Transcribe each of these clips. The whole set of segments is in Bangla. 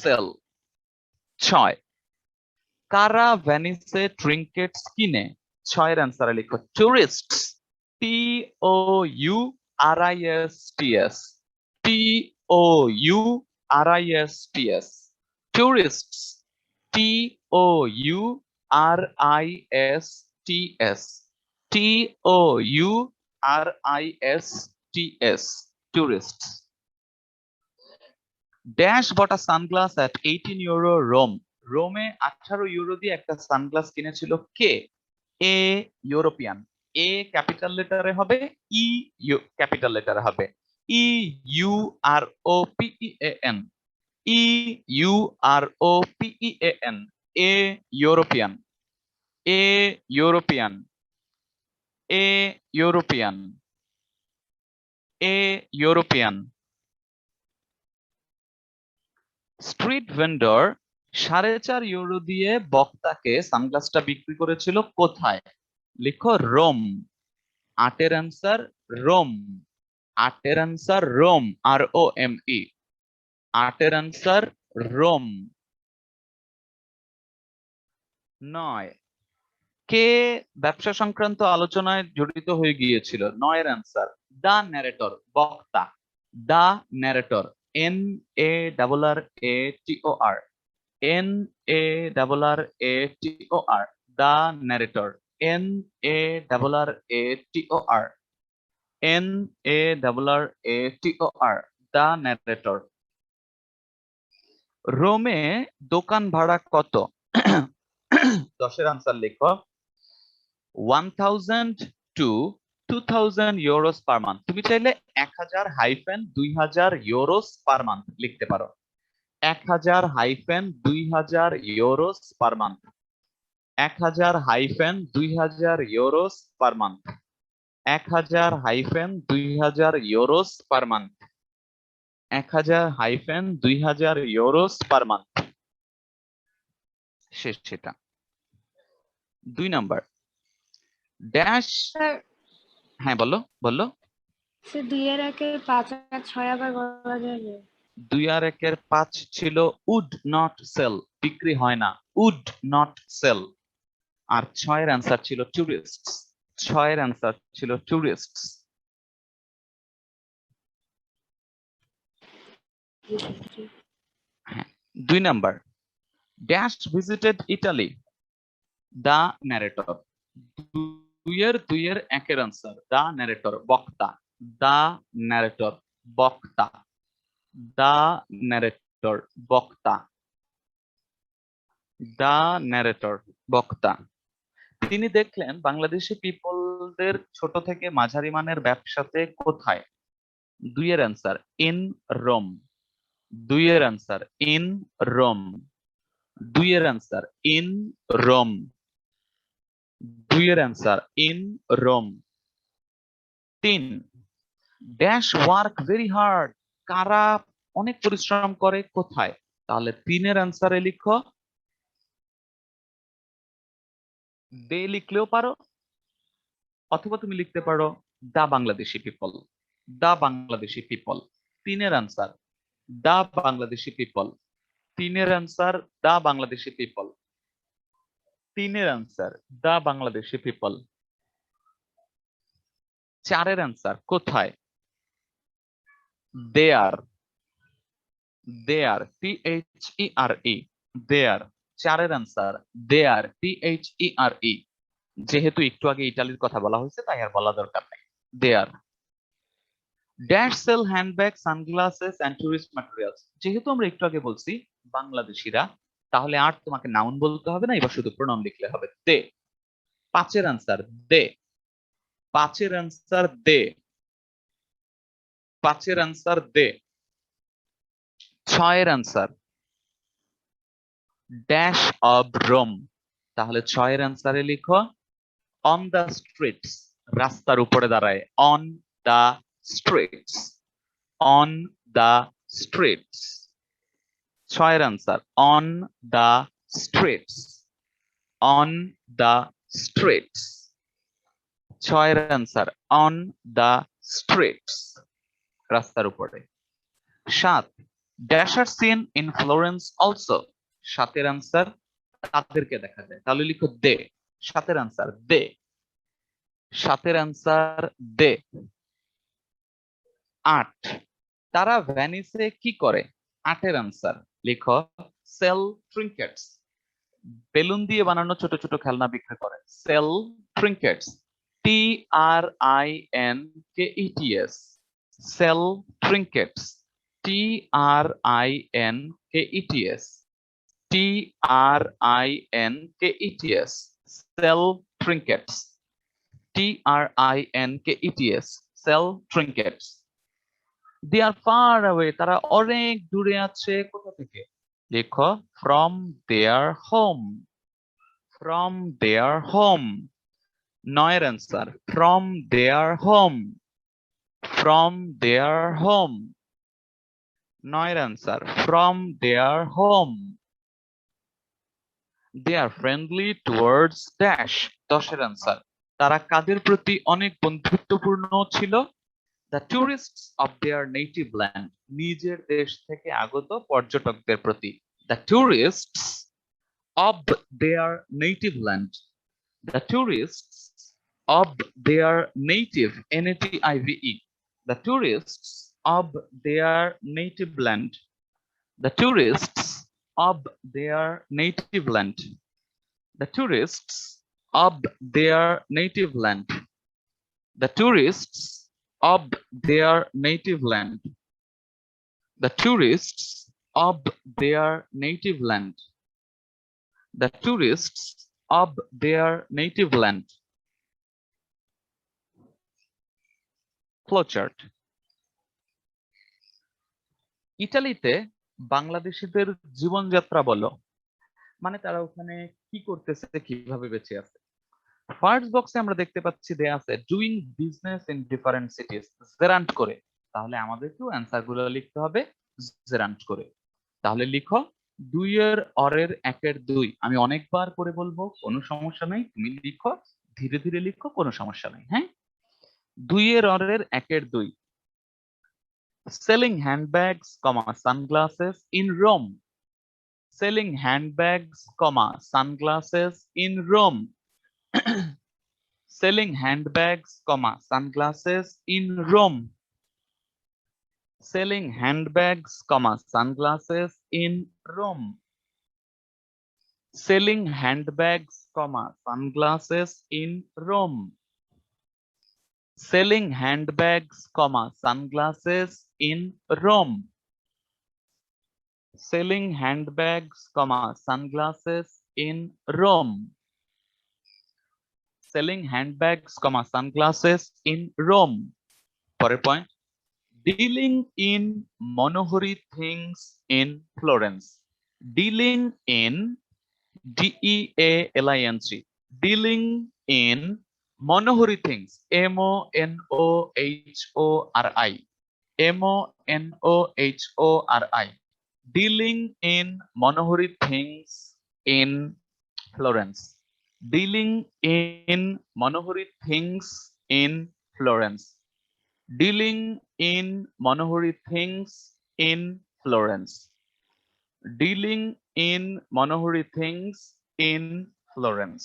সেল। 6 কারা ভেনিসে ট্রিঙ্কেটস কিনে? 6 এর অ্যান্সারে লিখো tourists. TOURISTS, TOURISTS, tourists, TOURISTS, TOURISTS, tourists. Dash bought a sunglass at 18 euro Rome. রোমে 18 ইউরো দিয়ে একটা সানগ্লাস কিনেছিল কে? এ ইউরোপিয়ান, এ ক্যাপিটাল লেটারে হবে, ই ক্যাপিটাল লেটারে হবে। EUROPEAN, EUROPEAN, a European, a European, a European, a European. Street vendor 4.5 euro দিয়ে বক্তাকে সানগ্লাসটা বিক্রি করেছিল কোথায়? লিখো রোম। 8 এর অ্যান্সার রোম। 8 এর অ্যান্সার রোম, ROME। 8 এর অ্যান্সার রোম। 9 কে ব্যবসা সংক্রান্ত আলোচনায় জড়িত হয়ে গিয়েছিল? 9 এর অ্যান্সার দা ন্যারেটর, বক্তা। দা ন্যারেটর, NARRATOR, NARRATOR, দা ন্যারেটর, NARRATOR, NARRATOR, দা ন্যারেটর। রোমে দোকান ভাড়া কত? 10 এর আনসার লিখো 1000 to 2000 ইউরোস পার মান্থ। তুমি চাইলে 1000-2000 ইউরোস পার মান্থ লিখতে পারো। 1000-2000 euros per month. 1000-2000 euros per month. 1000-2000 euros per month. 1000-2000 euros per month. শেষ সেটা। 2 নাম্বার ড্যাশ। হ্যাঁ বলো বলো। 2 এর 1 এর 5 আর 6 আবার বলা যাবে? 2 আর 1 এর 5 ছিল উড নট সেল, বিক্রি হয় না, উড নট সেল। আর 6 এর অ্যান্সার ছিল টুরিস্টস। 6 এর অ্যান্সার ছিল টুরিস্টস। 2 নাম্বার ড্যাশ ভিজিটেড ইটালি? দা ন্যারেটর। 2 এর 1 এর অ্যান্সার দা ন্যারেটর, বক্তা। দা ন্যারেটর, বক্তা। দা ন্যারেটর, বক্তা। দা ন্যারেটর, বক্তা। তিনি দেখলেন বাংলাদেশি পিপলদের ছোট থেকে মাঝারি মানের ব্যবসাতে কোথায়? 2 এর অ্যান্সার ইন রোম। 2 এর অ্যান্সার ইন রোম। 2 এর অ্যান্সার ইন রোম। 2 এর answer in Rome. 3 dash work very hard. কারা অনেক পরিশ্রম করে কোথায়? তাহলে 3 এর অ্যান্সারে লিখো দে লিখলেও পারো, অথবা তুমি লিখতে পারো দা বাংলাদেশি পিপল। দা বাংলাদেশি পিপল। 3 এর অ্যান্সার দা বাংলাদেশি পিপল। 3 এর অ্যান্সার দা বাংলাদেশি পিপল। 3 এর অ্যান্সার দা বাংলাদেশি পিপল। 4 এর অ্যান্সার কোথায়? দেয়ার। দেয়ার, THERE, দেয়ার। 4 এর অ্যান্সার দেয়ার, THERE। যেহেতু একটু আগে ইটালির কথা বলা হয়েছে তাই আর বলা দরকার নেই। There. Dash sell handbag, sunglasses and tourist materials. যেহেতু আমরা একটু আগে বলছি বাংলাদেশিরা, তাহলে আর তোমাকে নাউন বলতে হবে না, এবার শুধু প্রোনাউন লিখলে হবে। দে। 5 এর অ্যান্সার দে। 5 এর অ্যান্সার দে। 5 এর অ্যান্সার দে। 6 এর অ্যান্সার ড্যাশ অব রোম। তাহলে 6 এর অ্যান্সারে লিখো অন দা স্ট্রিটস, রাস্তার উপরে দাঁড়ায়। On the streets, on the streets. 6 এর answer on the streets, on the streets. 6 এর অ্যান্সার অন দা স্ট্রিটস, রাস্তার উপরে। 7 dash are seen in Florence also, সাতের আনসার তাদেরকে দেখা যায়, তাহলে লিখো দে, সাতের আনসার দে, সাতের আনসার দে। ৮, তারা ভ্যানিসে কি করে, আটের আনসার লিখো সেল ট্রিঙ্কেটস, বেলুন দিয়ে বানানো ছোট ছোট খেলনা বিক্রি করে, sell trinkets, TRINKETS, sell trinkets, TRINKETS, TRINKETS, sell trinkets, TRINKETS, sell trinkets. They are far away, তারা অনেক দূরে আছে, কোথা থেকে, লেখো from their home, from their home. ৯ এর answer from their home, from their home, ৯ এর answer from their home. They are friendly towards dash, ১০ এর অ্যান্সার তারা কাদের প্রতি অনেক বন্ধুত্বপূর্ণ ছিল, the tourists of their native land, নিজের দেশ থেকে আগত পর্যটকদের প্রতি, the tourists of their native land, the tourists of their native, NATIVE, the tourists of their native land, the tourists of their native land, the tourists of their native land, the tourists of their native land, the tourists of their native land, the tourists of their native land. Flowchart. ইতালিতে বাংলাদেশিদের জীবনযাত্রা বলো, মানে তারা ওখানে কি করতেছে, কিভাবে বেঁচে আছে। ফার্স্ট বক্সে আমরা দেখতে পাচ্ছি দেয়া আছে doing business in different সিটিজ, gerund করে, তাহলে আমাদেরকেও অ্যান্সার গুলো লিখতে হবে জেরান্ট করে। তাহলে লিখো ২ এর অরের ১ এর ২, আমি অনেকবার করে বলবো, কোনো সমস্যা নেই, তুমি লিখো ধীরে ধীরে লিখো, কোনো সমস্যা নেই। হ্যাঁ, ২ এর অরের ১ এর ২, selling handbags, sunglasses in Rome, selling handbags, sunglasses in Rome, selling handbags, sunglasses in Rome, selling handbags, sunglasses in Rome, selling handbags, sunglasses in Rome, selling handbags, sunglasses in Rome, selling handbags, sunglasses in Rome, selling handbags, sunglasses in Rome. পরের point, dealing in monohory things in Florence, dealing in DEALING, dealing in monohory things, MONOHORI, MONOHORI, dealing in monohory things in Florence, dealing in monohory things in Florence, dealing in monohory things in Florence, dealing in monohory things in Florence,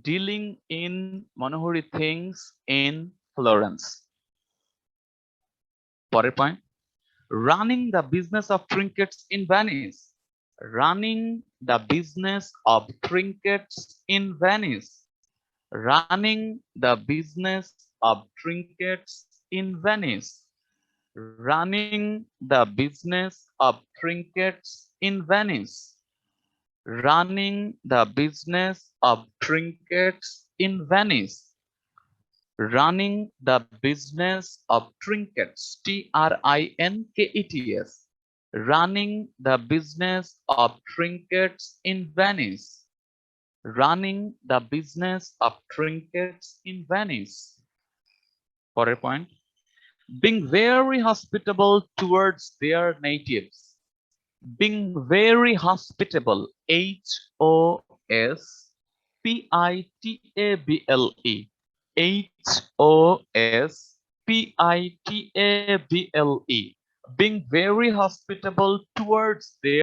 dealing in monohory things in Florence. পরের point, running the business of trinkets in Venice, running the business of trinkets in Venice, running the business of trinkets in Venice, running the business of trinkets in Venice, running the business of trinkets in Venice, running the business of trinkets, TRINKETS, running the business of trinkets in Venice, running the business of trinkets in Venice. পরের point, being very hospitable towards their natives, being very hospitable, HOSPITABLE, HOSPITABLE, being very hospitable towards their